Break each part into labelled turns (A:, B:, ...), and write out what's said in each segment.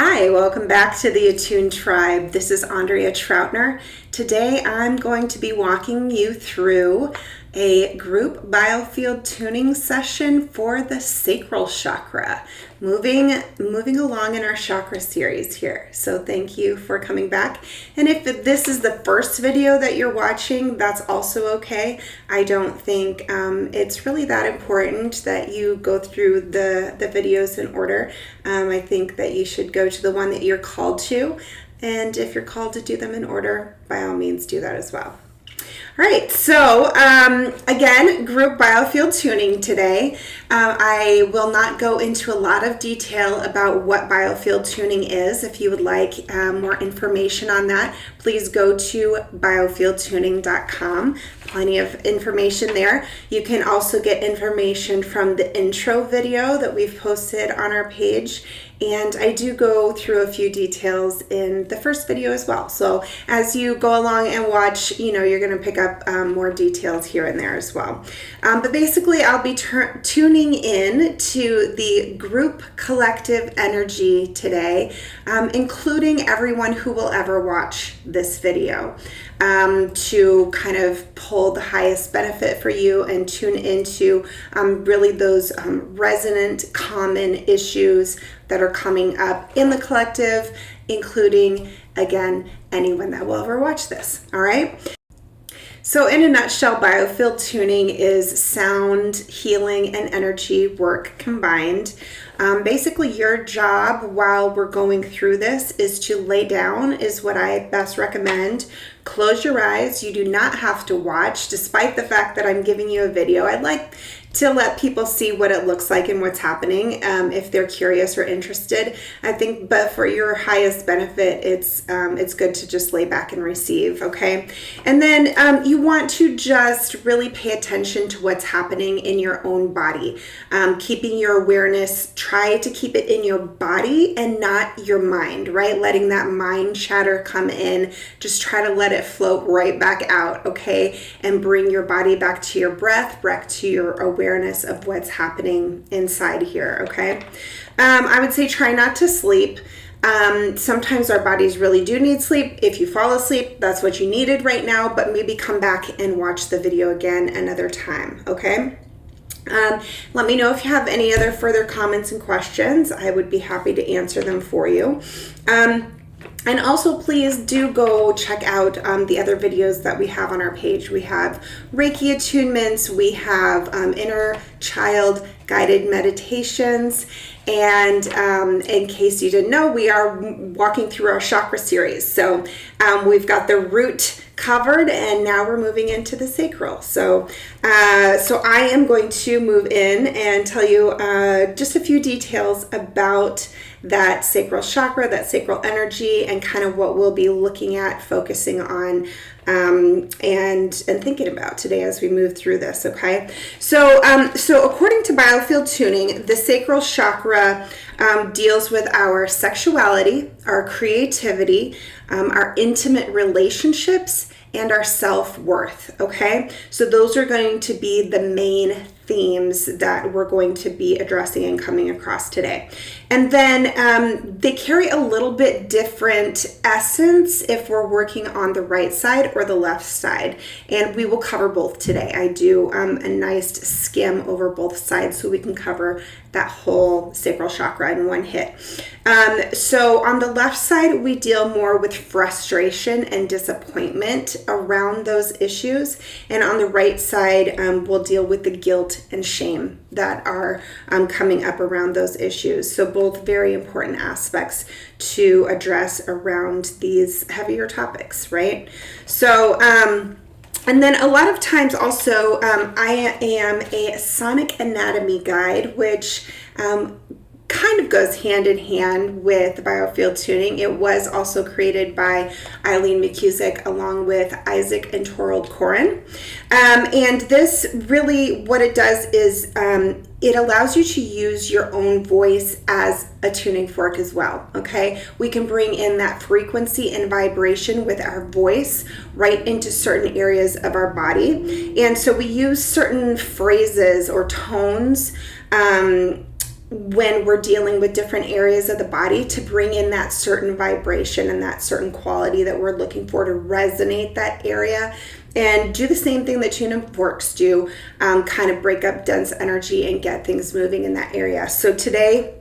A: Hi, welcome back to the Attuned Tribe. This is Andrea Troutner. Today I'm going to be walking you through a group Biofield tuning session for the Sacral Chakra. Moving along in our chakra series here. So thank you for coming back. And if this is the first video that you're watching, that's also okay. I don't think it's really that important that you go through the videos in order. I think that you should go to the one that you're called to. And if you're called to do them in order, by all means do that as well. All right, so again, group Biofield tuning today. I will not go into a lot of detail about what Biofield tuning is. If you would like more information on that, please go to biofieldtuning.com. Plenty of information there. You can also get information from the intro video that we've posted on our page. And I do go through a few details in the first video as well. So as you go along and watch, you're going to pick up more details here and there as well. But basically, I'll be tuning in to the group collective energy today, including everyone who will ever watch this video, to kind of pull the highest benefit for you and tune into really those resonant common issues that are coming up in the collective, including, again, anyone that will ever watch this, all right? So in a nutshell, Biofield tuning is sound, healing, and energy work combined. Basically, your job while we're going through this is to lay down, is what I best recommend. Close your eyes. You do not have to watch, despite the fact that I'm giving you a video. I'd like to let people see what it looks like and what's happening if they're curious or interested. I think, but for your highest benefit, it's good to just lay back and receive, okay? And then you want to just really pay attention to what's happening in your own body. Keeping your awareness, try to keep it in your body and not your mind, right? Letting that mind chatter come in, just try to let it float right back out, okay? And bring your body back to your breath, back to your awareness of what's happening inside here, okay? I would say try not to sleep. Sometimes our bodies really do need sleep. If you fall asleep, that's what you needed right now, but maybe come back and watch the video again another time, okay? Let me know if you have any other further comments and questions. I would be happy to answer them for you. And also, please do go check out the other videos that we have on our page. We have Reiki attunements, we have inner child guided meditations, and in case you didn't know, we are walking through our chakra series. So we've got the root covered, and now we're moving into the sacral. So I am going to move in and tell you just a few details about that sacral chakra, that sacral energy, and kind of what we'll be looking at, focusing on, and thinking about today as we move through this, okay? So according to Biofield tuning, the sacral chakra deals with our sexuality, our creativity, our intimate relationships, and our self-worth, okay? So those are going to be the main themes that we're going to be addressing and coming across today. And then they carry a little bit different essence if we're working on the right side or the left side. And we will cover both today. I do a nice skim over both sides so we can cover that whole sacral chakra in one hit. So on the left side, we deal more with frustration and disappointment around those issues. And on the right side, we'll deal with the guilt and shame that are coming up around those issues. So both very important aspects to address around these heavier topics, right? So, and then a lot of times also, I am a sonic anatomy guide, which kind of goes hand in hand with Biofield tuning. It was also created by Eileen McCusick along with Isaac and Torald Corin. And this really, what it does is it allows you to use your own voice as a tuning fork as well, okay? We can bring in that frequency and vibration with our voice right into certain areas of our body. And so we use certain phrases or tones when we're dealing with different areas of the body to bring in that certain vibration and that certain quality that we're looking for to resonate that area. And do the same thing that tune and forks do, kind of break up dense energy and get things moving in that area. So today,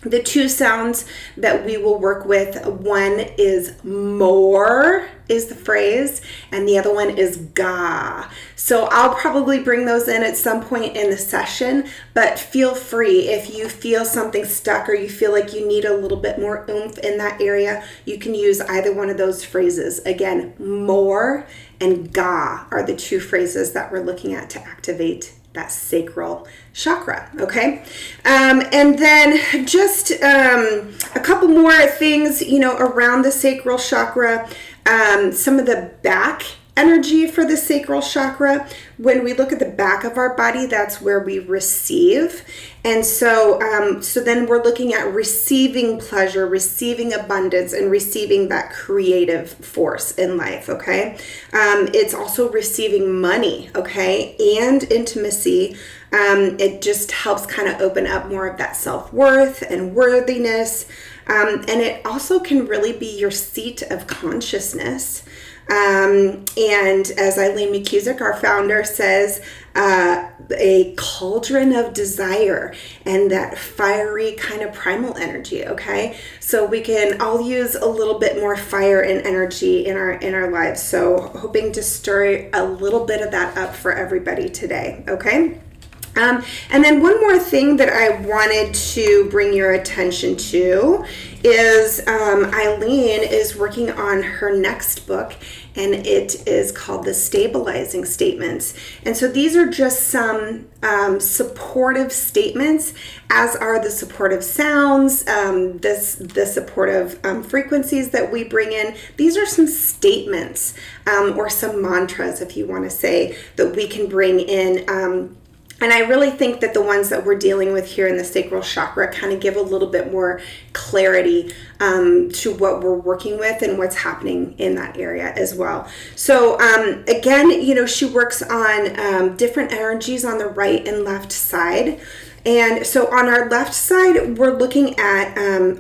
A: the two sounds that we will work with, one is more, is the phrase, and the other one is ga. So I'll probably bring those in at some point in the session, but feel free if you feel something stuck or you feel like you need a little bit more oomph in that area, you can use either one of those phrases. Again, more and ga are the two phrases that we're looking at to activate that sacral chakra, okay? And then just a couple more things, around the sacral chakra, some of the back energy for the sacral chakra. When we look at the back of our body, that's where we receive. And so then we're looking at receiving pleasure, receiving abundance, and receiving that creative force in life, okay? It's also receiving money, okay, and intimacy. It just helps kind of open up more of that self-worth and worthiness. And it also can really be your seat of consciousness. And as Eileen McCusick, our founder, says, a cauldron of desire and that fiery kind of primal energy, okay? So we can all use a little bit more fire and energy in our lives. So hoping to stir a little bit of that up for everybody today, okay? And then one more thing that I wanted to bring your attention to is Eileen is working on her next book, and it is called The Stabilizing Statements. And so these are just some supportive statements, as are the supportive sounds, the supportive frequencies that we bring in. These are some statements or some mantras, if you want to say, that we can bring in. And I really think that the ones that we're dealing with here in the sacral chakra kind of give a little bit more clarity to what we're working with and what's happening in that area as well. So again, she works on different energies on the right and left side. And so on our left side, we're looking at,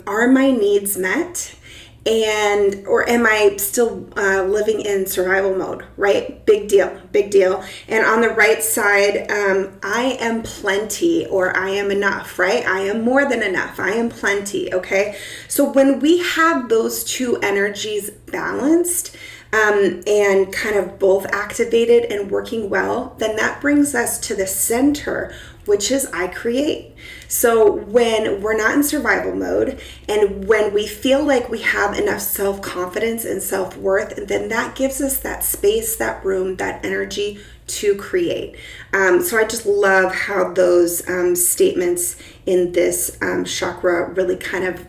A: are my needs met? Or am I still living in survival mode, right? Big deal. And on the right side, I am plenty, or I am enough, right? I am more than enough. I am plenty, okay? So when we have those two energies balanced, and kind of both activated and working well, then that brings us to the center, which is I create. So when we're not in survival mode and when we feel like we have enough self-confidence and self-worth, then that gives us that space, that room, that energy to create. So I just love how those statements in this chakra really kind of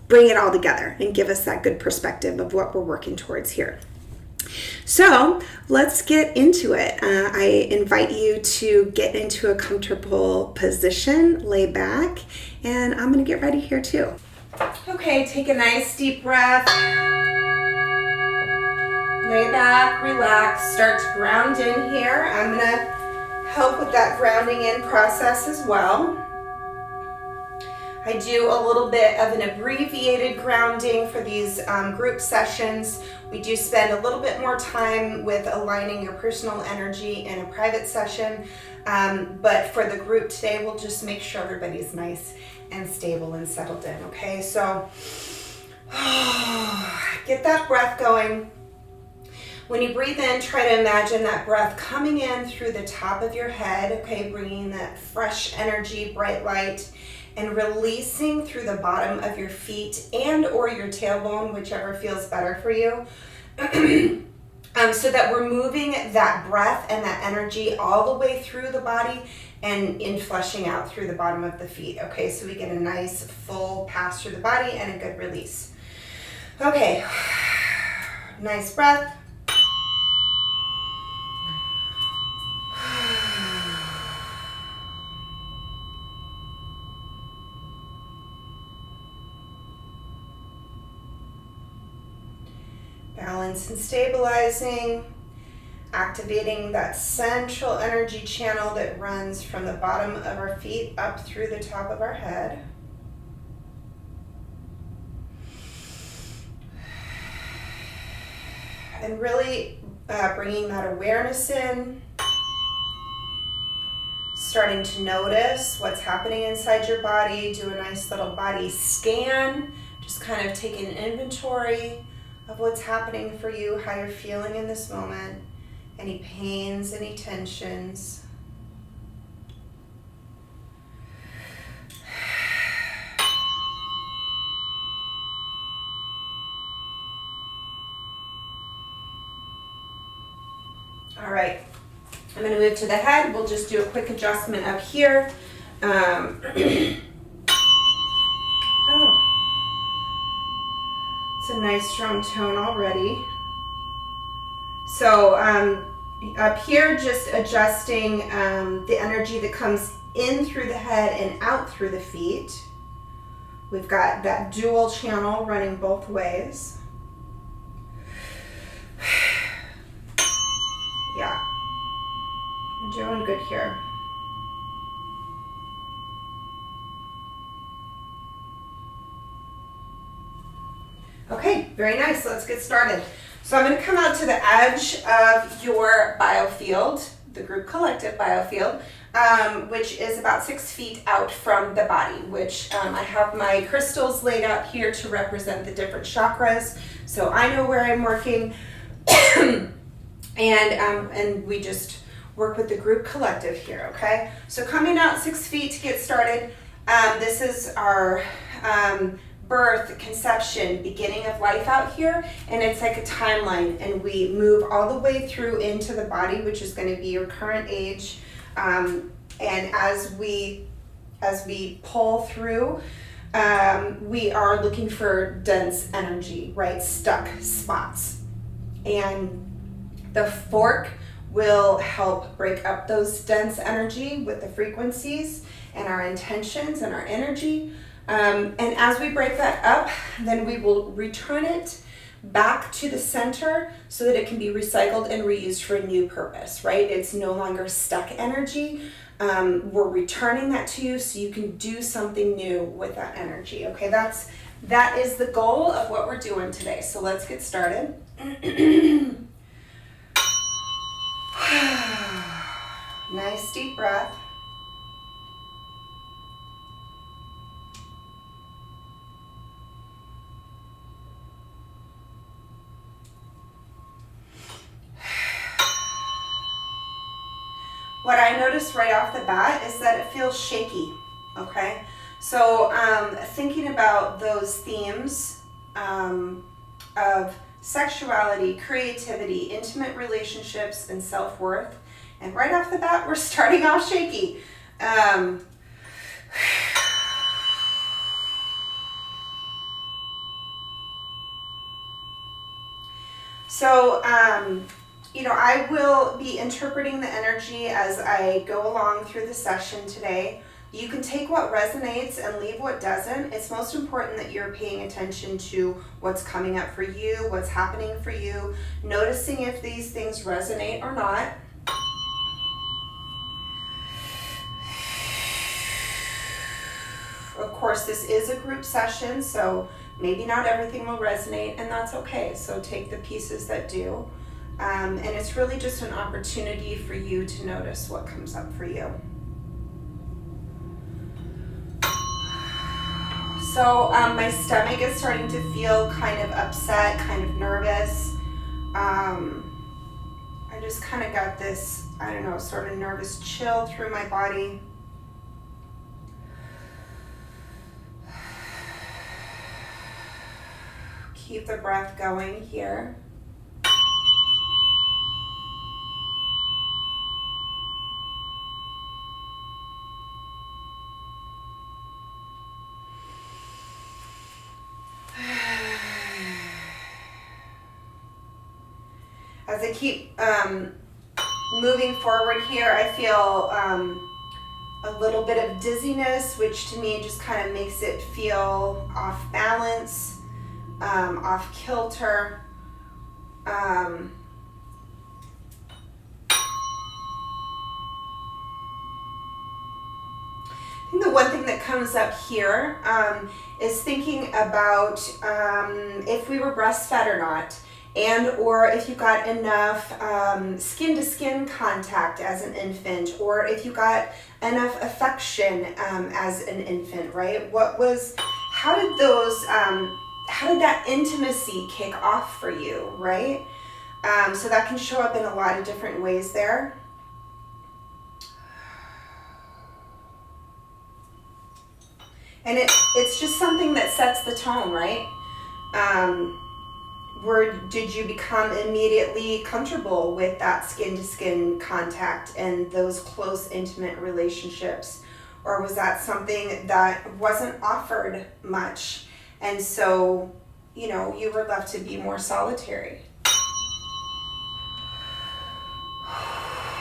A: bring it all together and give us that good perspective of what we're working towards here. So let's get into it. I invite you to get into a comfortable position, lay back, and I'm going to get ready here too. Okay, take a nice deep breath. Lay back, relax, start to ground in here. I'm going to help with that grounding in process as well. I do a little bit of an abbreviated grounding for these group sessions. We do spend a little bit more time with aligning your personal energy in a private session, but for the group today, we'll just make sure everybody's nice and stable and settled in, okay? So get that breath going. When you breathe in, try to imagine that breath coming in through the top of your head, okay, bringing that fresh energy, bright light, and releasing through the bottom of your feet and or your tailbone, whichever feels better for you. So that we're moving that breath and that energy all the way through the body and in flushing out through the bottom of the feet. Okay, so we get a nice full pass through the body and a good release. Okay, nice breath. Balance and stabilizing. activating that central energy channel that runs from the bottom of our feet up through the top of our head. And really bringing that awareness in, starting to notice what's happening inside your body. Do a nice little body scan, just kind of take an inventory of what's happening for you, how you're feeling in this moment, any pains, any tensions. All right, I'm going to move to the head. We'll just do a quick adjustment up here. Oh, it's a nice strong tone already. So up here, just adjusting the energy that comes in through the head and out through the feet. We've got that dual channel running both ways. Yeah, you're doing good here. Okay, very nice. Let's get started. So I'm going to come out to the edge of your biofield, the group collective biofield, which is about 6 feet out from the body, which I have my crystals laid out here to represent the different chakras. So I know where I'm working. And we just work with the group collective here, okay? So coming out 6 feet to get started, this is our birth, conception, beginning of life out here, and it's like a timeline, and we move all the way through into the body, which is going to be your current age, and as we pull through, we are looking for dense energy, right? Stuck spots, and the fork will help break up those dense energy with the frequencies and our intentions and our energy. And as we break that up, then we will return it back to the center so that it can be recycled and reused for a new purpose, right? It's no longer stuck energy. We're returning that to you so you can do something new with that energy, okay? That is the goal of what we're doing today. So let's get started. Nice deep breath. What I noticed right off the bat is that it feels shaky, okay? So thinking about those themes of sexuality, creativity, intimate relationships, and self-worth. And right off the bat, we're starting off shaky. So, you know, I will be interpreting the energy as I go along through the session today. You can take what resonates and leave what doesn't. It's most important that you're paying attention to what's coming up for you, what's happening for you, noticing if these things resonate or not. Of course, this is a group session, so maybe not everything will resonate, and that's okay. So take the pieces that do. And it's really just an opportunity for you to notice what comes up for you. So my stomach is starting to feel kind of upset, kind of nervous. I just kind of got this, I don't know, sort of nervous chill through my body. Keep the breath going here. As I keep moving forward here, I feel a little bit of dizziness, which to me just kind of makes it feel off balance, off kilter. I think the one thing that comes up here is thinking about if we were breastfed or not, and or if you got enough skin-to-skin contact as an infant, or if you got enough affection as an infant, right? How did that intimacy kick off for you, right? So that can show up in a lot of different ways there. And it's just something that sets the tone, right? Did you become immediately comfortable with that skin-to-skin contact and those close, intimate relationships? Or was that something that wasn't offered much? And so, you were left to be more solitary.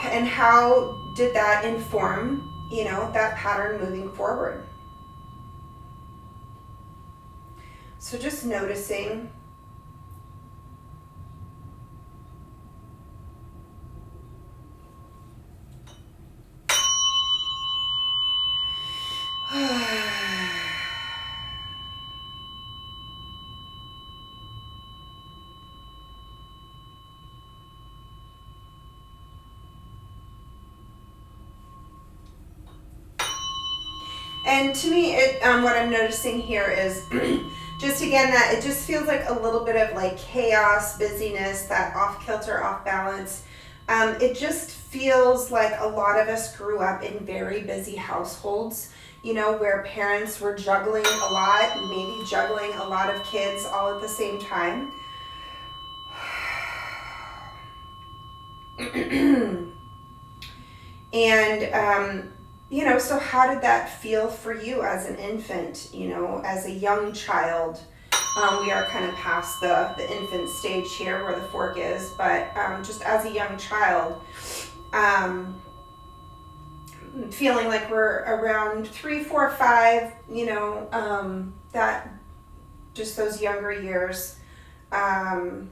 A: And how did that inform, that pattern moving forward? So just noticing. And to me, what I'm noticing here is just again that it just feels like a little bit of like chaos, busyness, that off kilter, off balance. It just feels like a lot of us grew up in very busy households, where parents were juggling a lot, maybe juggling a lot of kids all at the same time. And, so how did that feel for you as an infant, as a young child? We are kind of past the infant stage here where the fork is, but just as a young child, feeling like we're around 3, 4, 5, that just those younger years. How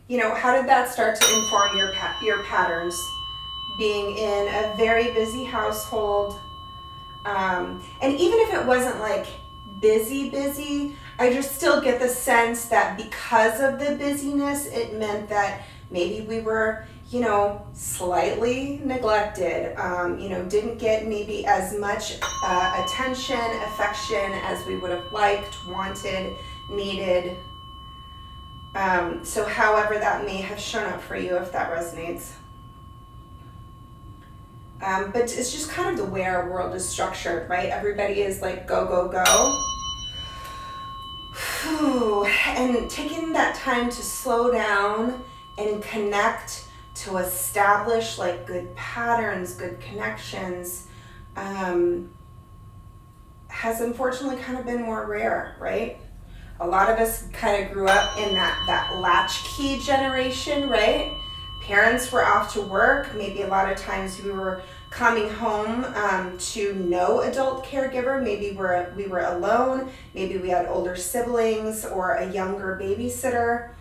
A: did that start to inform your patterns? Being in a very busy household, and even if it wasn't like busy, I just still get the sense that because of the busyness, it meant that maybe we were, slightly neglected, didn't get maybe as much attention, affection as we would have liked, wanted, needed. So however that may have shown up for you, if that resonates. But it's just kind of the way our world is structured, right? Everybody is like go, go, go. Whew. And taking that time to slow down and connect, to establish like good patterns, good connections, has unfortunately kind of been more rare, right? A lot of us kind of grew up in that latchkey generation, right? Parents were off to work. Maybe a lot of times we were coming home to no adult caregiver. Maybe we were alone. Maybe we had older siblings or a younger babysitter.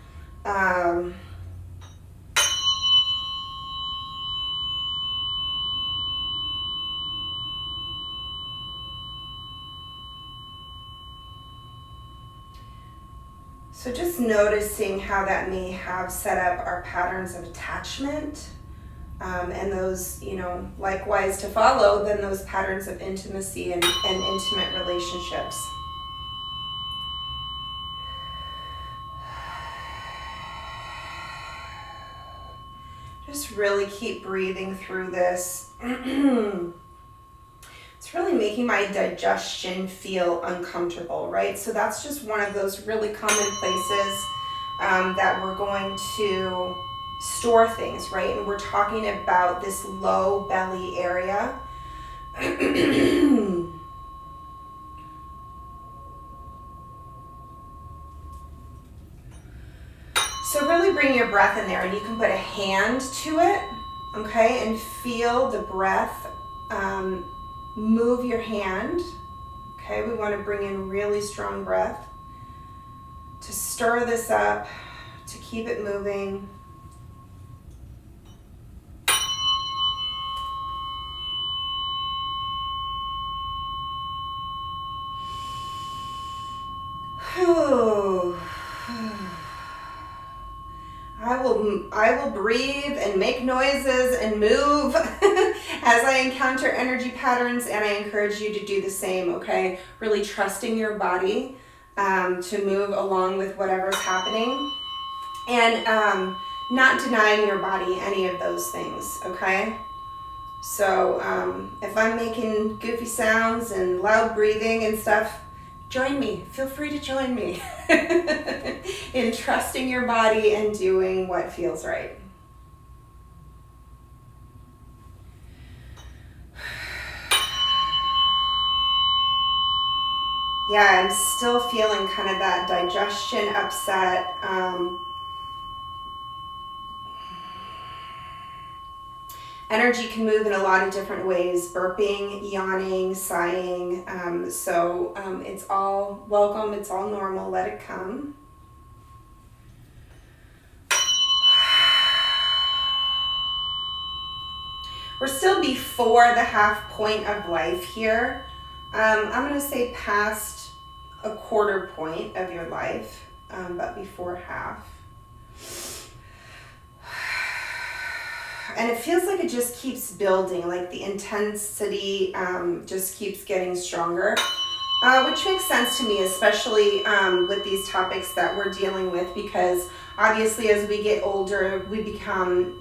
A: So just noticing how that may have set up our patterns of attachment, and those, likewise to follow, then those patterns of intimacy and intimate relationships. Just really keep breathing through this. It's really making my digestion feel uncomfortable, right? So that's just one of those really common places that we're going to store things, right? And we're talking about this low belly area. So really bring your breath in there, and you can put a hand to it, okay? And feel the breath move your hand, okay? We want to bring in really strong breath to stir this up, to keep it moving. will breathe and make noises and move as I encounter energy patterns, and I encourage you to do the same, okay? Really trusting your body to move along with whatever's happening, and not denying your body any of those things, okay? So if I'm making goofy sounds and loud breathing and stuff, join me. Feel free to join me in trusting your body and doing what feels right. Yeah, I'm still feeling kind of that digestion upset. Energy can move in a lot of different ways: burping, yawning, sighing. So it's all welcome, it's all normal, let it come. We're still before the half point of life here. I'm going to say past a quarter point of your life, but before half. And it feels like it just keeps building, like the intensity just keeps getting stronger, which makes sense to me, especially with these topics that we're dealing with, because obviously as we get older, we become,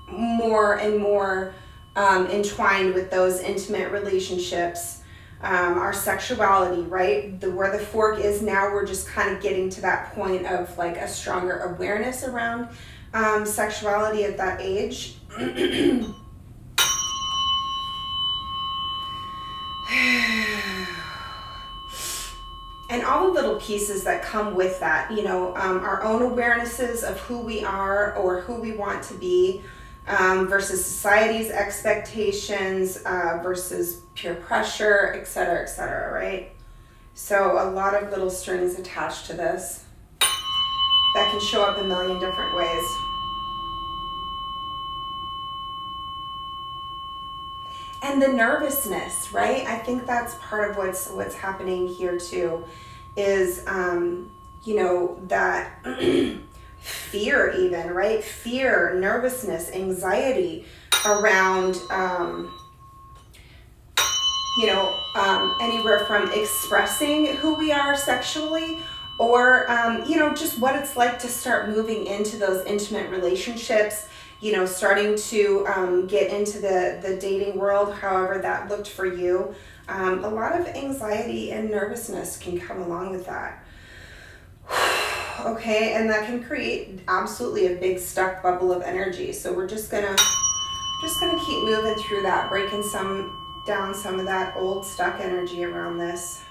A: more and more entwined with those intimate relationships, our sexuality, right? Where the fork is now, we're just kind of getting to that point of like a stronger awareness around sexuality at that age. And all the little pieces that come with that, our own awarenesses of who we are or who we want to be, versus society's expectations, versus peer pressure, et cetera, right? So a lot of little strings attached to this that can show up a million different ways. And the nervousness, right? I think that's part of what's happening here too, is that fear even, right? Fear, nervousness, anxiety around anywhere from expressing who we are sexually, or just what it's like to start moving into those intimate relationships, starting to get into the dating world, however that looked for you. A lot of anxiety and nervousness can come along with that. Okay, and that can create absolutely a big stuck bubble of energy. So we're just gonna keep moving through that, breaking down some of that old stuck energy around this.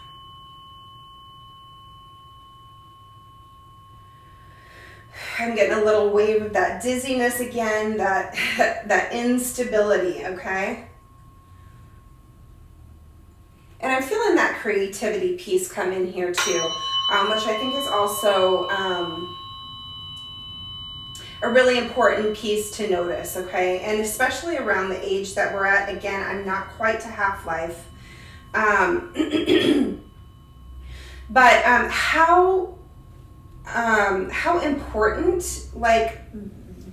A: I'm getting a little wave of that dizziness again, that instability, okay? And I'm feeling that creativity piece come in here too, which I think is also a really important piece to notice, okay? And especially around the age that we're at. Again, I'm not quite to half life. But how important like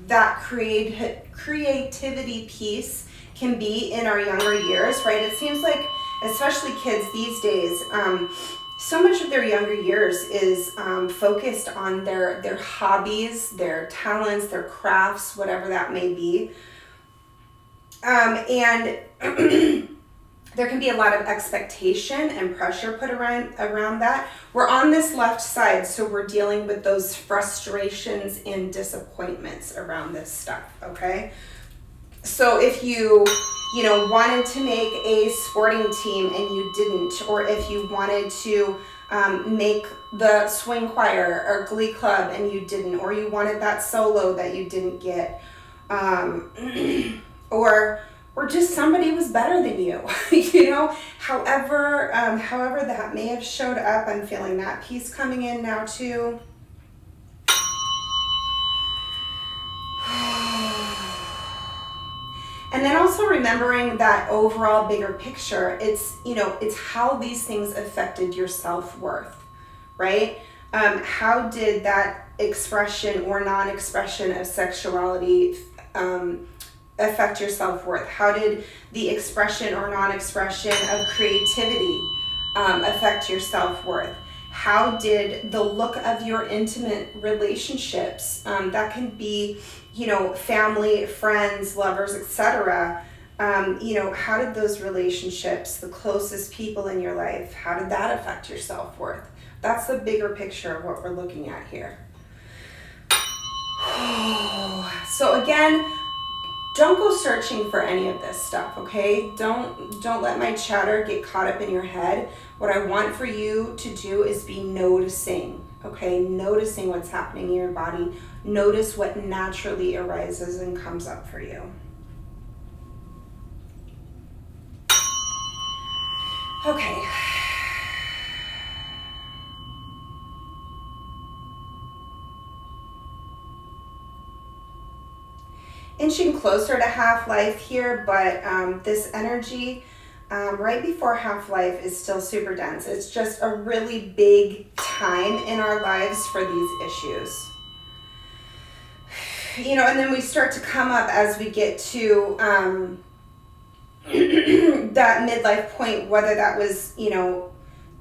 A: that creativity piece can be in our younger years, right? It seems like, especially kids these days, so much of their younger years is focused on their hobbies, their talents, their crafts, whatever that may be. And there can be a lot of expectation and pressure put around that. We're on this left side, so we're dealing with those frustrations and disappointments around this stuff, okay? So if you wanted to make a sporting team and you didn't, or if you wanted to make the swing choir or glee club and you didn't, or you wanted that solo that you didn't get, or just somebody was better than you, however that may have showed up, I'm feeling that piece coming in now too. And then also remembering that overall bigger picture, it's how these things affected your self-worth, right? How did that expression or non-expression of sexuality affect your self-worth? How did the expression or non-expression of creativity affect your self-worth? How did the look of your intimate relationships, that can be, family, friends, lovers, etc., how did those relationships, the closest people in your life, how did that affect your self-worth? That's the bigger picture of what we're looking at here. So again, don't go searching for any of this stuff, okay? Don't let my chatter get caught up in your head. What I want for you to do is be noticing, okay? Noticing what's happening in your body. Notice what naturally arises and comes up for you. Okay. Inching closer to half-life here, but this energy right before half-life is still super dense. It's just a really big time in our lives for these issues. And then we start to come up as we get to that midlife point, whether that was,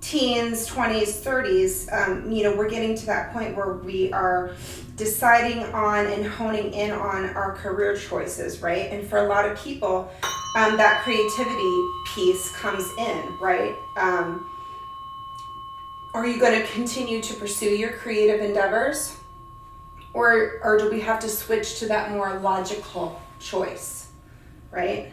A: teens, 20s, 30s, we're getting to that point where we are deciding on and honing in on our career choices, right? And for a lot of people, that creativity piece comes in, right? Are you going to continue to pursue your creative endeavors? Or do we have to switch to that more logical choice, right?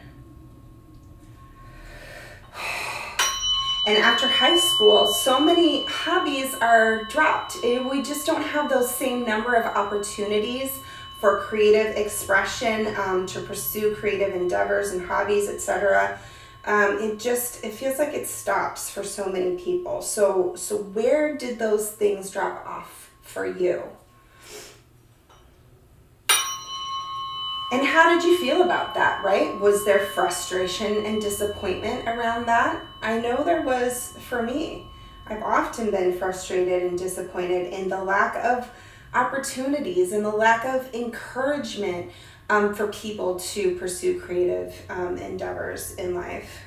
A: And after high school, so many hobbies are dropped. We just don't have those same number of opportunities for creative expression, to pursue creative endeavors and hobbies, etc. It feels like it stops for so many people. So where did those things drop off for you? And how did you feel about that, right? Was there frustration and disappointment around that? I know there was for me. I've often been frustrated and disappointed in the lack of opportunities and the lack of encouragement for people to pursue creative endeavors in life.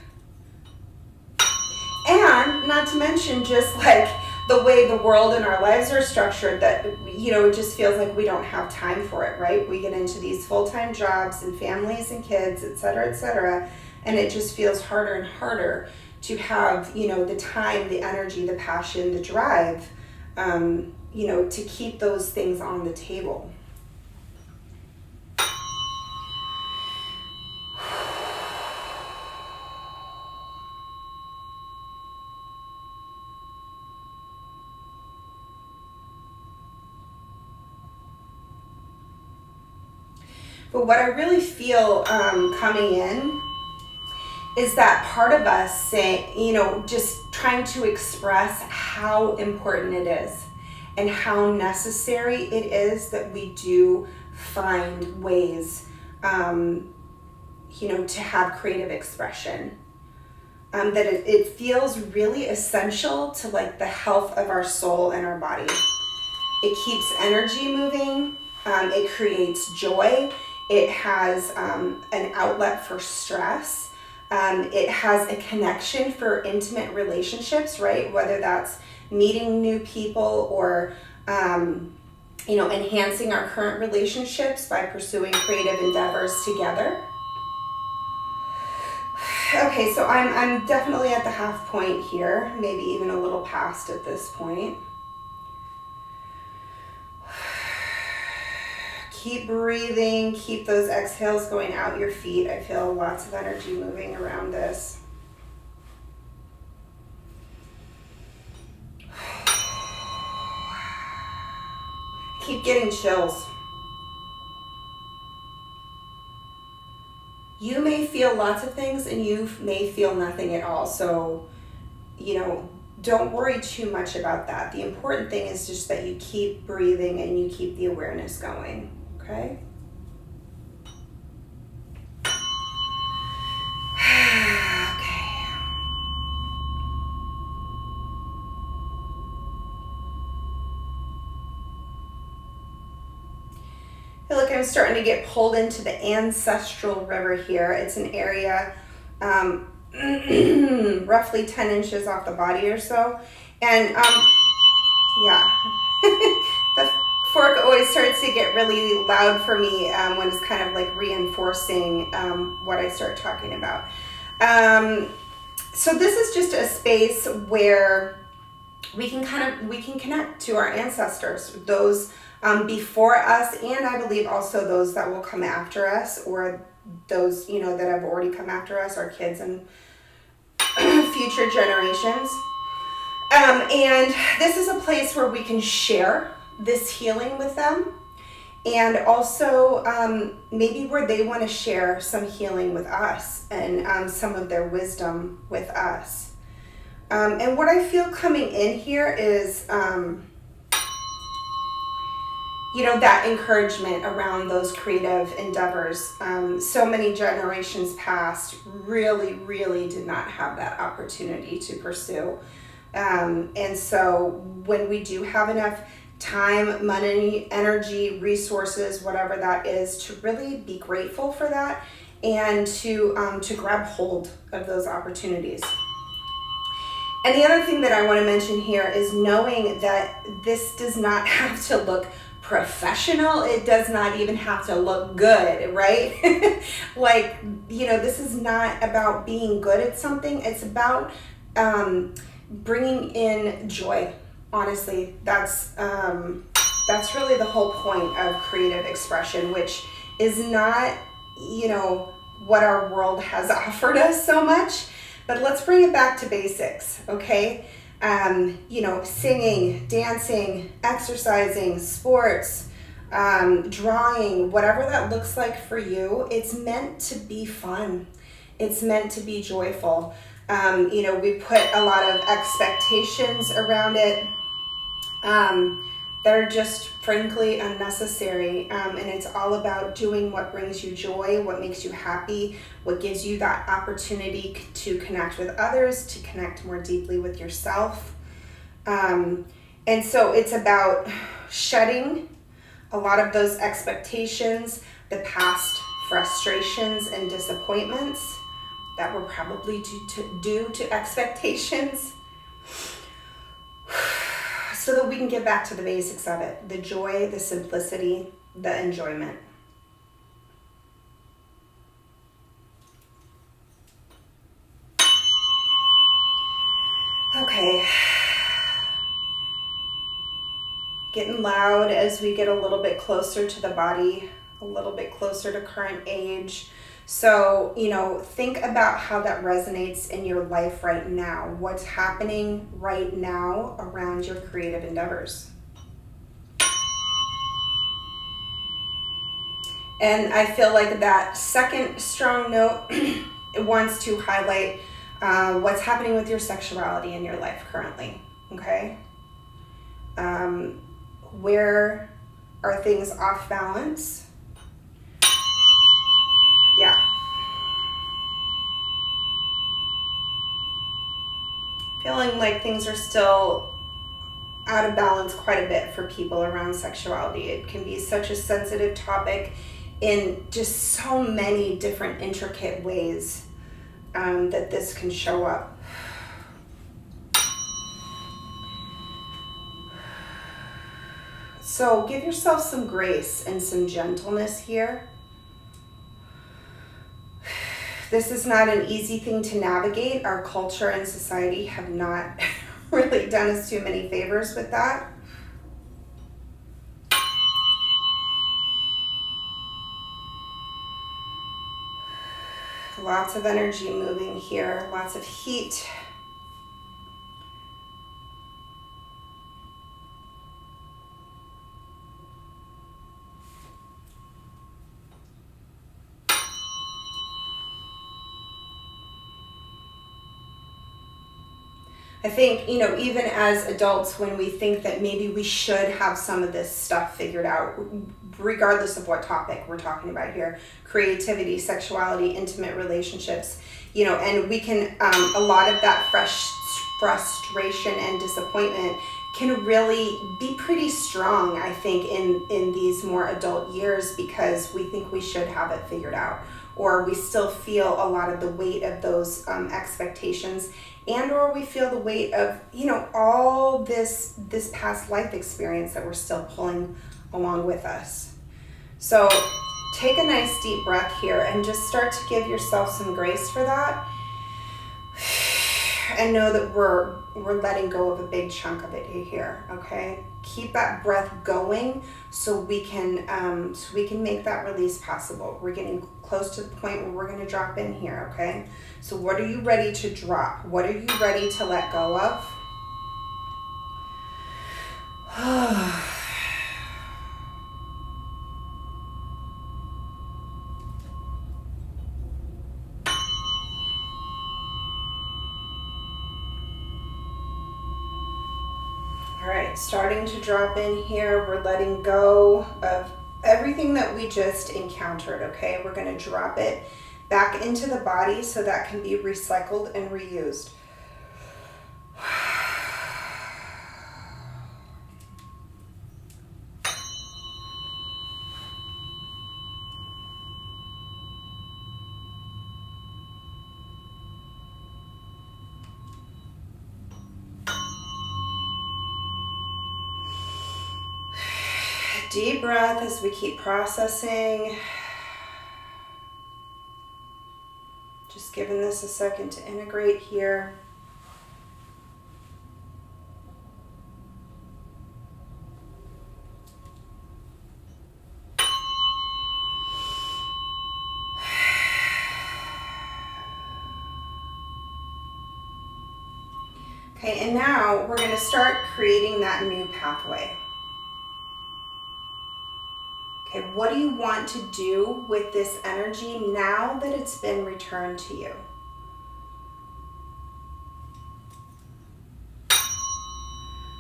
A: And not to mention just like the way the world and our lives are structured, that, it just feels like we don't have time for it, right? We get into these full-time jobs and families and kids, et cetera, and it just feels harder and harder to have, the time, the energy, the passion, the drive, to keep those things on the table. But what I really feel coming in is that part of us saying, just trying to express how important it is and how necessary it is that we do find ways, to have creative expression. That it feels really essential to like the health of our soul and our body. It keeps energy moving. It creates joy. It has an outlet for stress. It has a connection for intimate relationships, right? Whether that's meeting new people or, enhancing our current relationships by pursuing creative endeavors together. Okay, so I'm definitely at the half point here, maybe even a little past at this point. Keep breathing, keep those exhales going out your feet. I feel lots of energy moving around this. Keep getting chills. You may feel lots of things and you may feel nothing at all. So, don't worry too much about that. The important thing is just that you keep breathing and you keep the awareness going. Okay? Okay. I'm starting to get pulled into the ancestral river here. It's an area roughly 10 inches off the body or so. And yeah, the fork always starts to get really loud for me when it's kind of like reinforcing what I start talking about. So this is just a space where we can connect to our ancestors, those before us, and I believe also those that will come after us, or those, you know, that have already come after us, our kids and future generations. And this is a place where we can share this healing with them, and also maybe where they want to share some healing with us and some of their wisdom with us. And what I feel coming in here is, you know, that encouragement around those creative endeavors. So many generations past really, really did not have that opportunity to pursue. And so when we do have enough time, money, energy, resources, whatever that is, to really be grateful for that and to grab hold of those opportunities. And the other thing that I want to mention here is knowing that this does not have to look professional. It does not even have to look good, right? Like, you know, this is not about being good at something. It's about bringing in joy. Honestly, that's really the whole point of creative expression, which is not, you know, what our world has offered us so much. But let's bring it back to basics, okay? You know, singing, dancing, exercising, sports, drawing, whatever that looks like for you, it's meant to be fun. It's meant to be joyful. You know, we put a lot of expectations around it that are just frankly unnecessary. And it's all about doing what brings you joy, what makes you happy, what gives you that opportunity to connect with others, to connect more deeply with yourself. And so it's about shedding a lot of those expectations, the past frustrations and disappointments that were probably due to expectations, so that we can get back to the basics of it, the joy, the simplicity, the enjoyment. Okay. Getting loud as we get a little bit closer to the body, a little bit closer to current age. So, you know, think about how that resonates in your life right now. What's happening right now around your creative endeavors? And I feel like that second strong note it wants to highlight what's happening with your sexuality in your life currently, okay? Where are things off balance? Yeah. Feeling like things are still out of balance quite a bit for people around sexuality. It can be such a sensitive topic in just so many different intricate ways that this can show up. So give yourself some grace and some gentleness here. This is not an easy thing to navigate. Our culture and society have not really done us too many favors with that. Lots of energy moving here, lots of heat. I think, you know, even as adults, when we think that maybe we should have some of this stuff figured out, regardless of what topic we're talking about here, creativity, sexuality, intimate relationships, you know, and we can, a lot of that frustration and disappointment can really be pretty strong, I think, in these more adult years, because we think we should have it figured out, or we still feel a lot of the weight of those expectations, and or we feel the weight of, you know, all this past life experience that we're still pulling along with us. So take a nice deep breath here and just start to give yourself some grace for that. And know that we're letting go of a big chunk of it here, okay? Keep that breath going so we can make that release possible. We're getting close to the point where we're going to drop in here, okay? So what are you ready to drop? What are you ready to let go of? All right, starting to drop in here. We're letting go of everything that we just encountered, okay? We're going to drop it back into the body so that can be recycled and reused. Deep breath as we keep processing. Just giving this a second to integrate here. Okay, and now we're going to start creating that new pathway. Okay, what do you want to do with this energy now that it's been returned to you?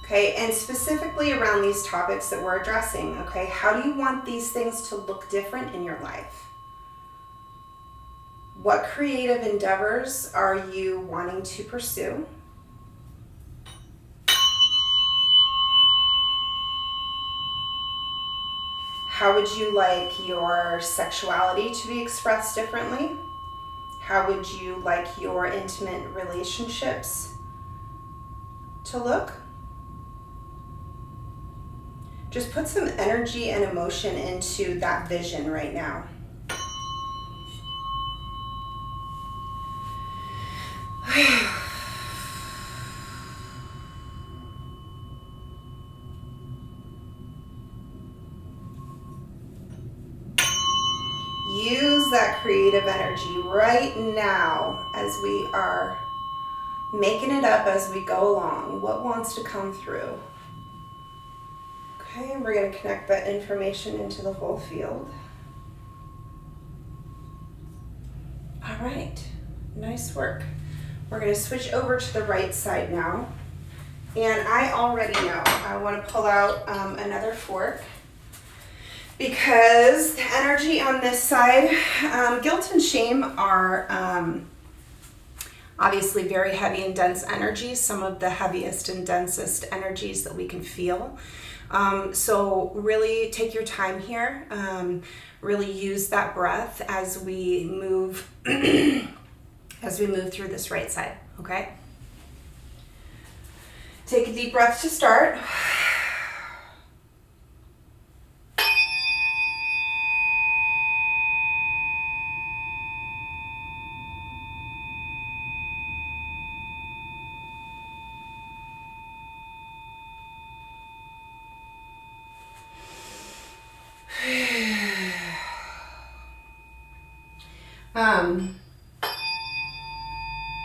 A: Okay, and specifically around these topics that we're addressing, okay, how do you want these things to look different in your life? What creative endeavors are you wanting to pursue? How would you like your sexuality to be expressed differently? How would you like your intimate relationships to look? Just put some energy and emotion into that vision right now. Use that creative energy right now as we are making it up as we go along. What wants to come through? Okay, we're going to connect that information into the whole field. All right, nice work. We're going to switch over to the right side now. And I already know I want to pull out another fork, because the energy on this side, guilt and shame are obviously very heavy and dense energies, some of the heaviest and densest energies that we can feel. So really take your time here. Really use that breath as we move through this right side, okay? Take a deep breath to start.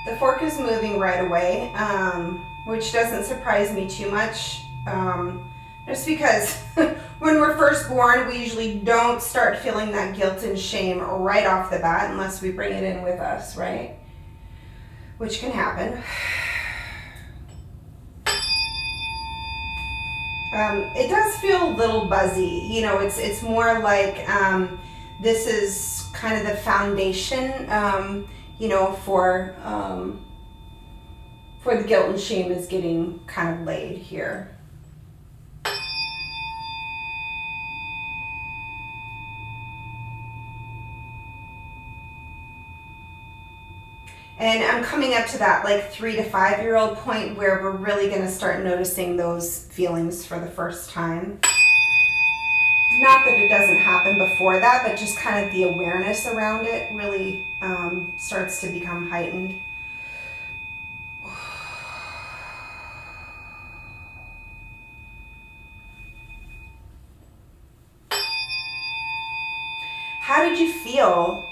A: The fork is moving right away, which doesn't surprise me too much, just because when we're first born, we usually don't start feeling that guilt and shame right off the bat unless we bring it in with us, right? Which can happen. It does feel a little buzzy, you know, it's more like this is kind of the foundation, you know, for the guilt and shame is getting kind of laid here. And I'm coming up to that like 3 to 5 year old point where we're really going to start noticing those feelings for the first time. Not that it doesn't happen before that, but just kind of the awareness around it really starts to become heightened. How did you feel,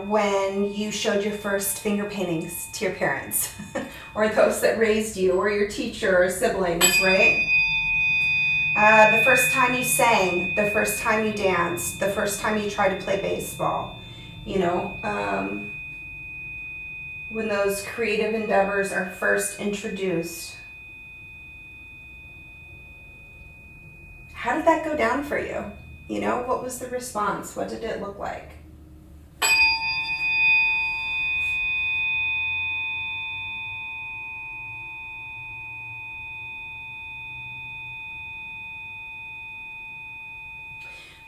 A: when you showed your first finger paintings to your parents or those that raised you or your teacher or siblings, right? The first time you sang, the first time you danced, the first time you tried to play baseball, when those creative endeavors are first introduced. How did that go down for you? What was the response? What did it look like?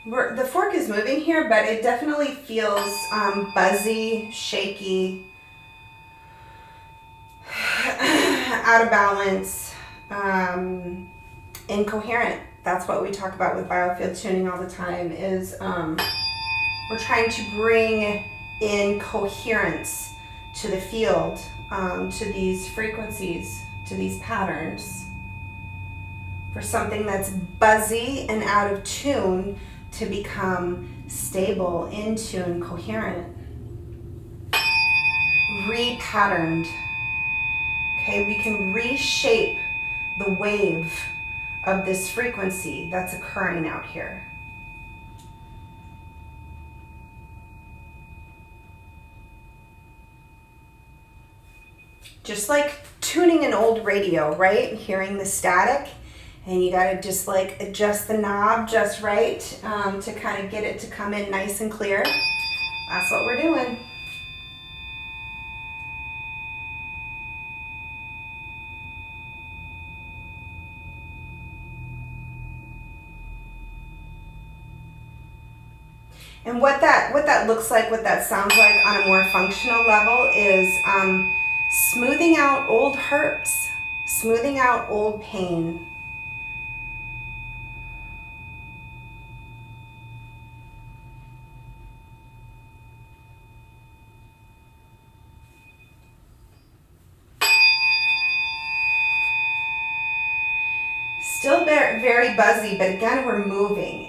A: The fork is moving here, but it definitely feels buzzy, shaky, out of balance, incoherent. That's what we talk about with biofield tuning all the time, is we're trying to bring in coherence to the field, to these frequencies, to these patterns. For something that's buzzy and out of tune to become stable, in tune, coherent, repatterned. Okay, we can reshape the wave of this frequency that's occurring out here. Just like tuning an old radio, right? Hearing the static, and you gotta just like adjust the knob just right to kind of get it to come in nice and clear. That's what we're doing. And what that looks like, what that sounds like on a more functional level is smoothing out old hurts, smoothing out old pain. Still very buzzy, but again, we're moving.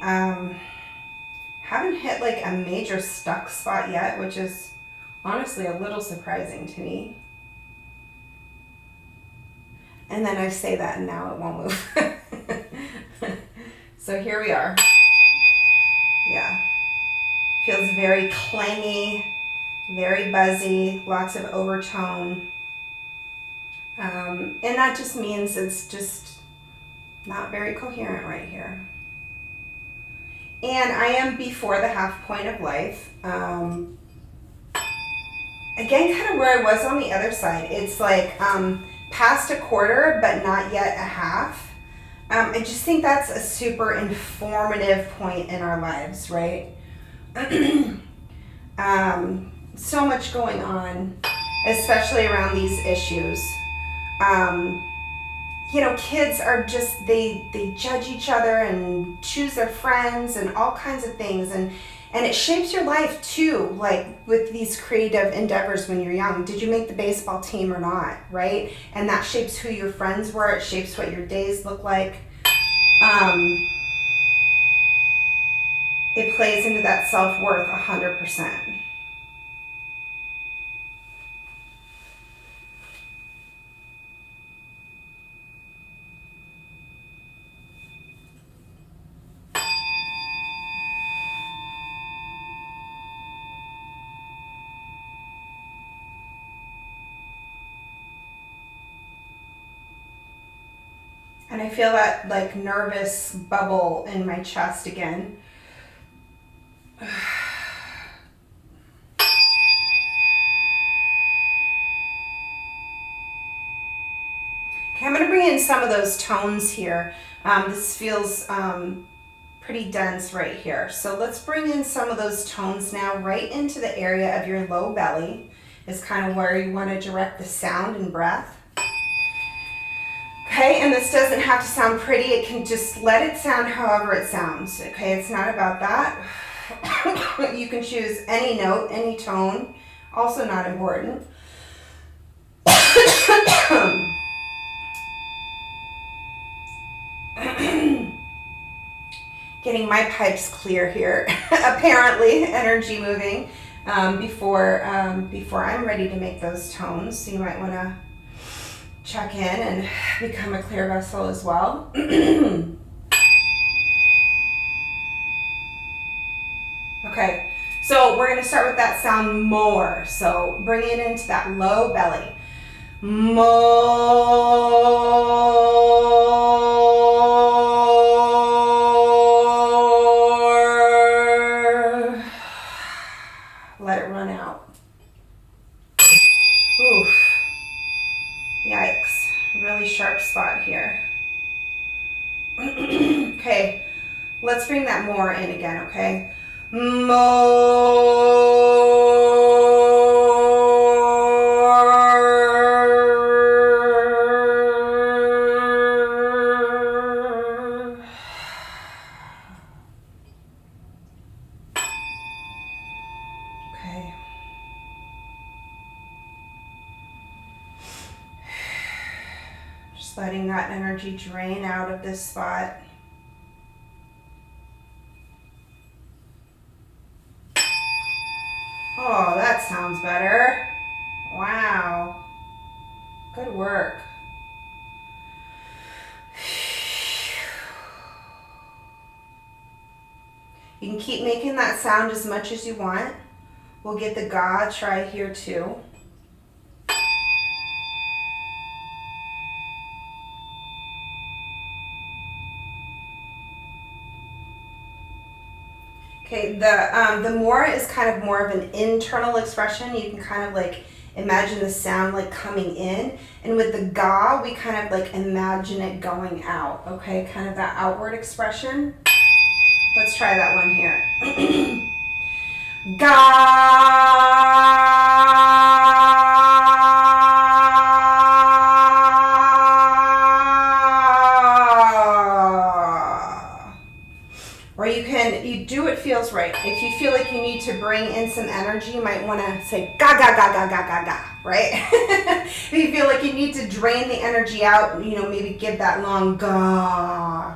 A: Haven't hit like a major stuck spot yet, which is honestly a little surprising to me. And then I say that and now it won't move. So here we are. Yeah. Feels very clangy, very buzzy, lots of overtone. And that just means it's just not very coherent right here. And I am before the half point of life. Again, kind of where I was on the other side. It's like past a quarter, but not yet a half. I just think that's a super informative point in our lives, right? So much going on, especially around these issues. Kids are just, they judge each other and choose their friends and all kinds of things. And it shapes your life too, like with these creative endeavors when you're young. Did you make the baseball team or not, right? And that shapes who your friends were. It shapes what your days look like. It plays into that self-worth 100%. And I feel that like nervous bubble in my chest again. Okay, I'm going to bring in some of those tones here. This feels pretty dense right here. So let's bring in some of those tones now right into the area of your low belly. Is kind of where you want to direct the sound and breath. Okay, and this doesn't have to sound pretty. It can just let it sound however it sounds. Okay, it's not about that. You can choose any note, any tone. Also not important. Getting my pipes clear here. Apparently, energy moving before I'm ready to make those tones. So you might want to check in and become a clear vessel as well. Okay, so we're going to start with that sound more. So bring it into that low belly. More. Let it run out. Oof. Yikes. Really sharp spot here. Okay, let's bring that more in again, okay? More. Okay. Just letting that energy drain out of this spot. Oh, that sounds better. Wow. Good work. You can keep making that sound as much as you want. We'll get the ga try here too. Okay, the more is kind of more of an internal expression. You can kind of like imagine the sound like coming in, and with the ga, we kind of like imagine it going out. Okay, kind of that outward expression. Let's try that one here. Ga. Or you do what feels right. If you feel like you need to bring in some energy, you might want to say ga ga ga ga ga ga ga, right? If you feel like you need to drain the energy out, maybe give that long ga.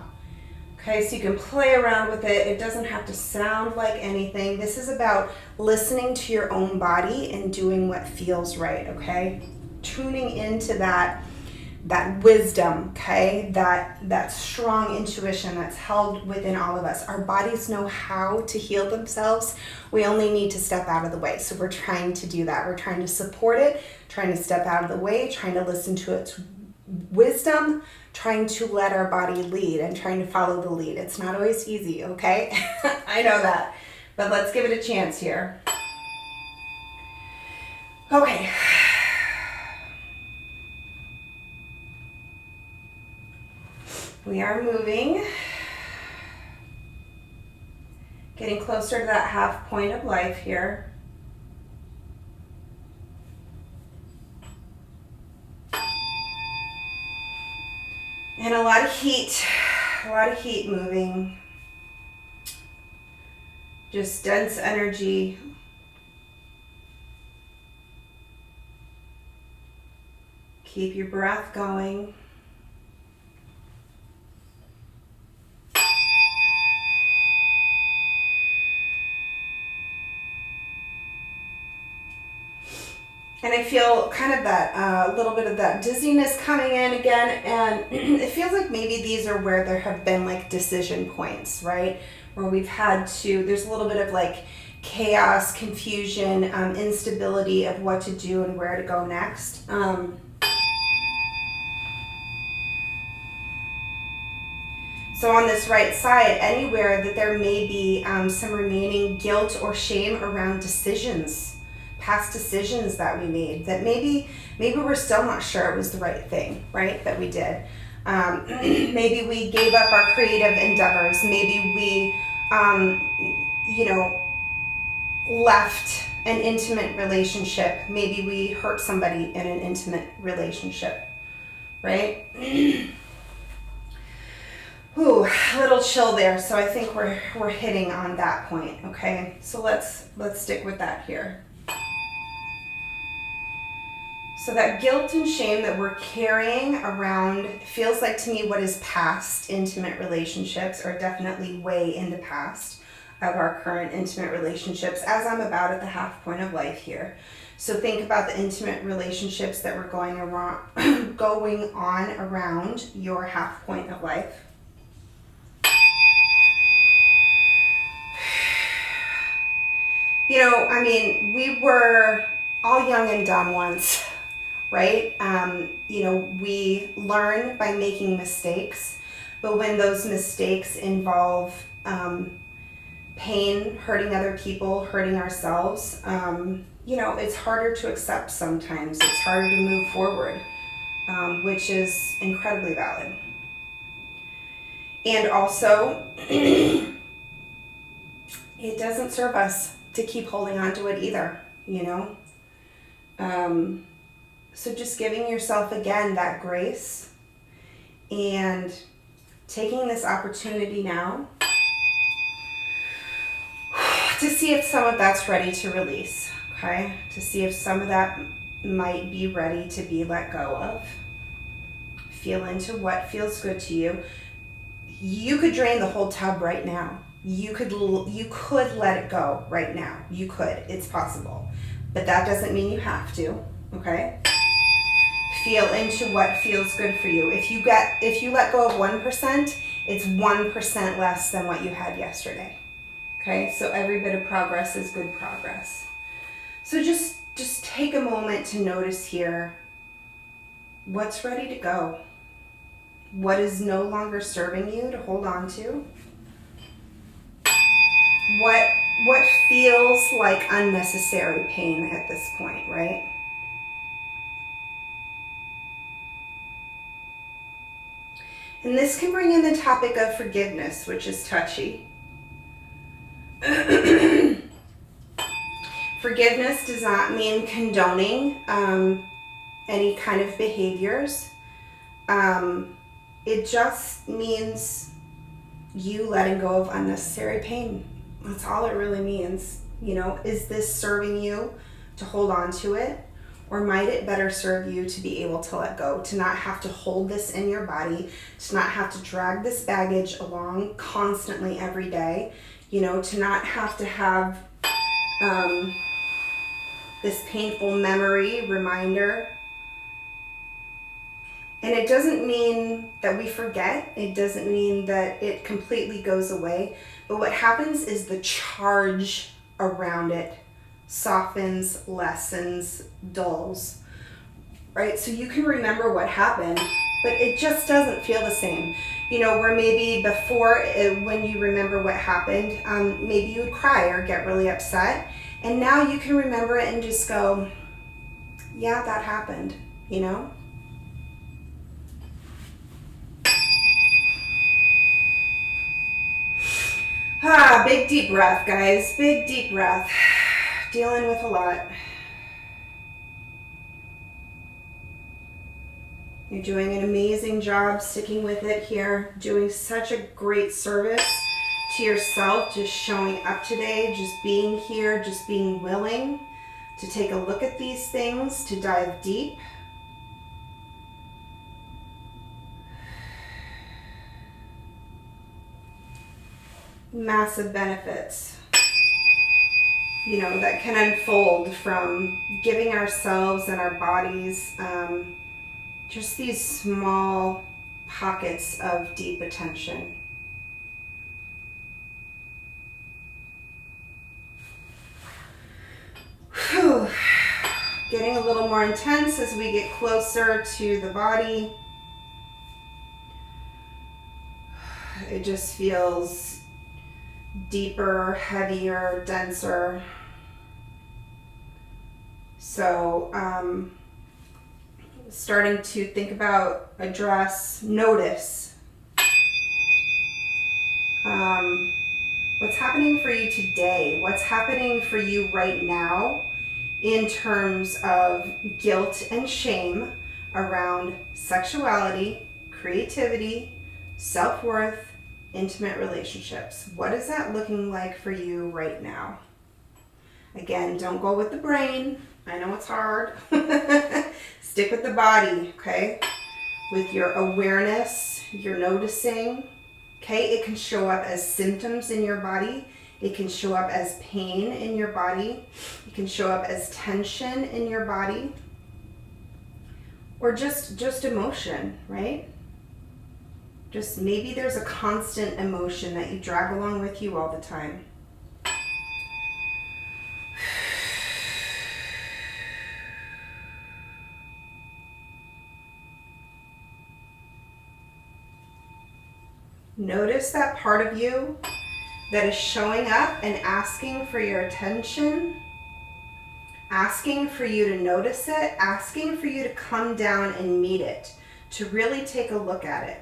A: Okay, so you can play around with it. It doesn't have to sound like anything. This is about listening to your own body and doing what feels right, okay? Tuning into that wisdom, okay? That strong intuition that's held within all of us. Our bodies know how to heal themselves. We only need to step out of the way. So we're trying to do that. We're trying to support it, trying to step out of the way, trying to listen to its wisdom, trying to let our body lead and trying to follow the lead. It's not always easy, okay? I know that, but let's give it a chance here. Okay. We are moving, getting closer to that half point of life here. And a lot of heat moving. Just dense energy. Keep your breath going. And I feel kind of that little bit of that dizziness coming in again, and it feels like maybe these are where there have been like decision points, right? Where we've had to, there's a little bit of like chaos, confusion, instability of what to do and where to go next. So on this right side, anywhere that there may be some remaining guilt or shame around decisions, past decisions that we made, that maybe we're still not sure it was the right thing, right, that we did. Maybe we gave up our creative endeavors. Maybe we, left an intimate relationship. Maybe we hurt somebody in an intimate relationship, right? Ooh, a little chill there. So I think we're hitting on that point. Okay, so let's stick with that here. So that guilt and shame that we're carrying around feels like to me what is past intimate relationships, or definitely way in the past of our current intimate relationships, as I'm about at the half point of life here. So think about the intimate relationships that were going on around your half point of life. We were all young and dumb once, right? We learn by making mistakes, but when those mistakes involve pain, hurting other people, hurting ourselves, it's harder to accept sometimes. It's harder to move forward, which is incredibly valid. And also, it doesn't serve us to keep holding on to it either, So just giving yourself again that grace and taking this opportunity now to see if some of that's ready to release, okay? To see if some of that might be ready to be let go of. Feel into what feels good to you. You could drain the whole tub right now. You could let it go right now. You could. It's possible. But that doesn't mean you have to, okay? Feel into what feels good for you. If you let go of 1%, it's 1% less than what you had yesterday. Okay? So every bit of progress is good progress. So just take a moment to notice here what's ready to go. What is no longer serving you to hold on to? What feels like unnecessary pain at this point, right? And this can bring in the topic of forgiveness, which is touchy. Forgiveness does not mean condoning any kind of behaviors. It just means you letting go of unnecessary pain. That's all it really means. Is this serving you to hold on to it? Or might it better serve you to be able to let go, to not have to hold this in your body, to not have to drag this baggage along constantly every day, to not have to have this painful memory reminder. And it doesn't mean that we forget. It doesn't mean that it completely goes away. But what happens is the charge around it softens, lessens, dulls, right? So you can remember what happened, but it just doesn't feel the same. Where maybe before, when you remember what happened, maybe you would cry or get really upset. And now you can remember it and just go, yeah, that happened, Big deep breath, guys. Big deep breath. Dealing with a lot. You're doing an amazing job sticking with it here. Doing such a great service to yourself, just showing up today, just being here, just being willing to take a look at these things, to dive deep. Massive benefits, that can unfold from giving ourselves and our bodies just these small pockets of deep attention. Whew. Getting a little more intense as we get closer to the body. It just feels deeper, heavier, denser. So starting to think about, address, notice what's happening for you today, what's happening for you right now in terms of guilt and shame around sexuality, creativity, self-worth, intimate relationships. What is that looking like for you right now? Again, don't go with the brain. I know it's hard. Stick with the body, okay? With your awareness, you're noticing, okay? It can show up as symptoms in your body. It can show up as pain in your body. It can show up as tension in your body. Or just emotion, right? Just maybe there's a constant emotion that you drag along with you all the time. Notice that part of you that is showing up and asking for your attention, asking for you to notice it, asking for you to come down and meet it, to really take a look at it.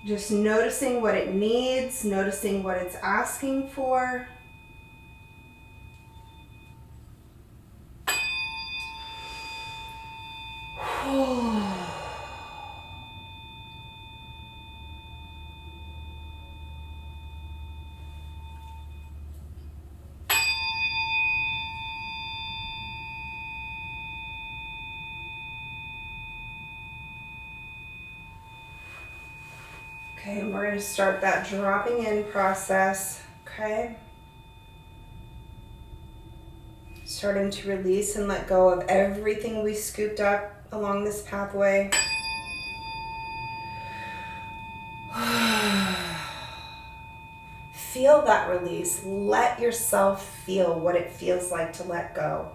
A: Just noticing what it needs, noticing what it's asking for. Okay, and we're going to start that dropping in process, okay? Starting to release and let go of everything we scooped up along this pathway. Feel that release. Let yourself feel what it feels like to let go.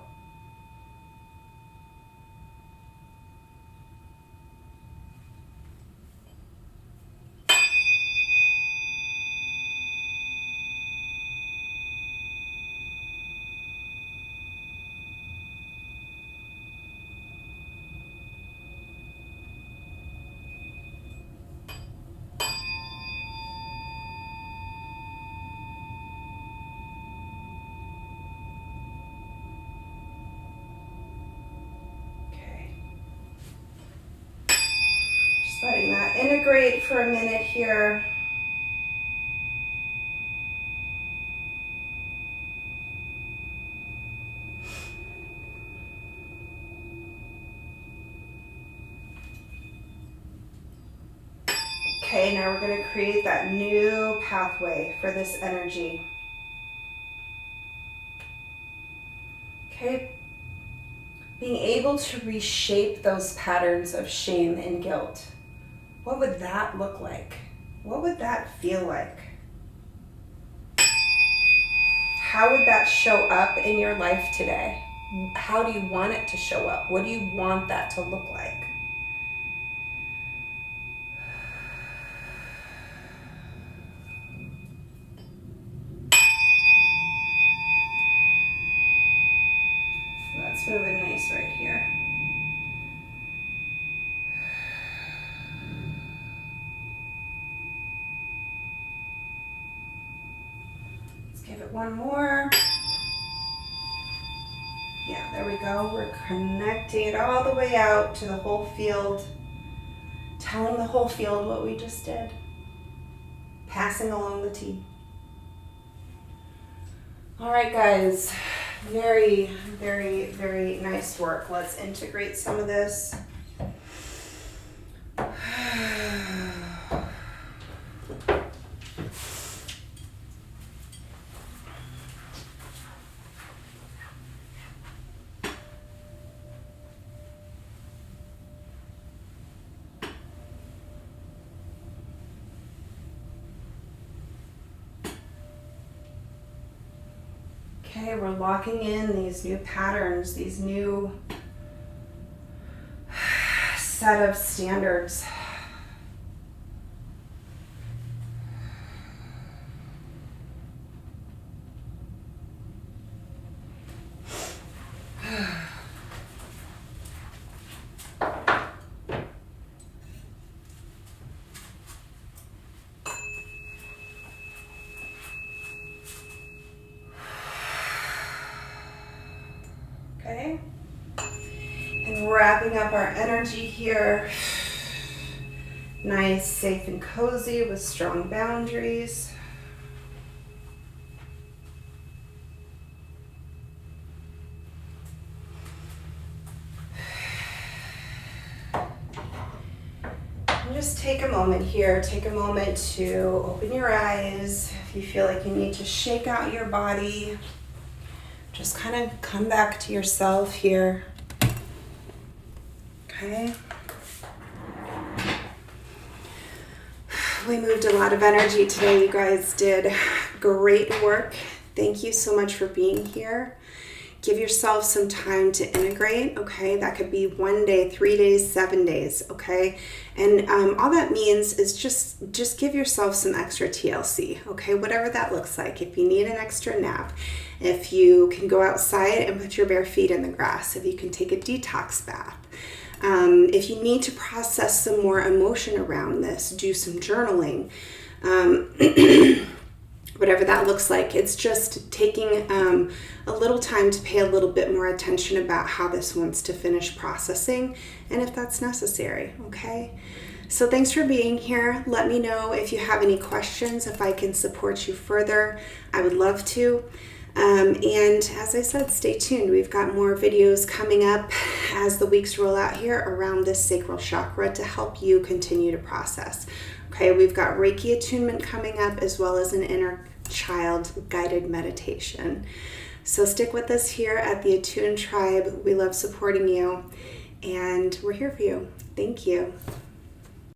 A: Letting that integrate for a minute here. Okay, now we're going to create that new pathway for this energy. Okay, being able to reshape those patterns of shame and guilt. What would that look like? What would that feel like? How would that show up in your life today? How do you want it to show up? What do you want that to look like? So that's moving nice right here. Give it one more. Yeah, there we go. We're connecting it all the way out to the whole field. Telling the whole field what we just did. Passing along the T. All right, guys. Very, very, very nice work. Let's integrate some of this. Okay, we're locking in these new patterns, these new set of standards. Wrapping up our energy here. Nice, safe, and cozy with strong boundaries. And just take a moment here. Take a moment to open your eyes. If you feel like you need to shake out your body, just kind of come back to yourself here. Okay. We moved a lot of energy today. You guys did great work. Thank you so much for being here. Give yourself some time to integrate, okay? That could be 1 day, 3 days, 7 days, okay? And all that means is just give yourself some extra TLC, okay? Whatever that looks like. If you need an extra nap, if you can go outside and put your bare feet in the grass, if you can take a detox bath, if you need to process some more emotion around this, do some journaling, whatever that looks like. It's just taking a little time to pay a little bit more attention about how this wants to finish processing and if that's necessary, okay? So thanks for being here. Let me know if you have any questions, if I can support you further. I would love to. And as I said, stay tuned. We've got more videos coming up as the weeks roll out here around this sacral chakra to help you continue to process. Okay, we've got Reiki attunement coming up as well as an inner child guided meditation. So stick with us here at the Attune Tribe. We love supporting you and we're here for you. Thank you.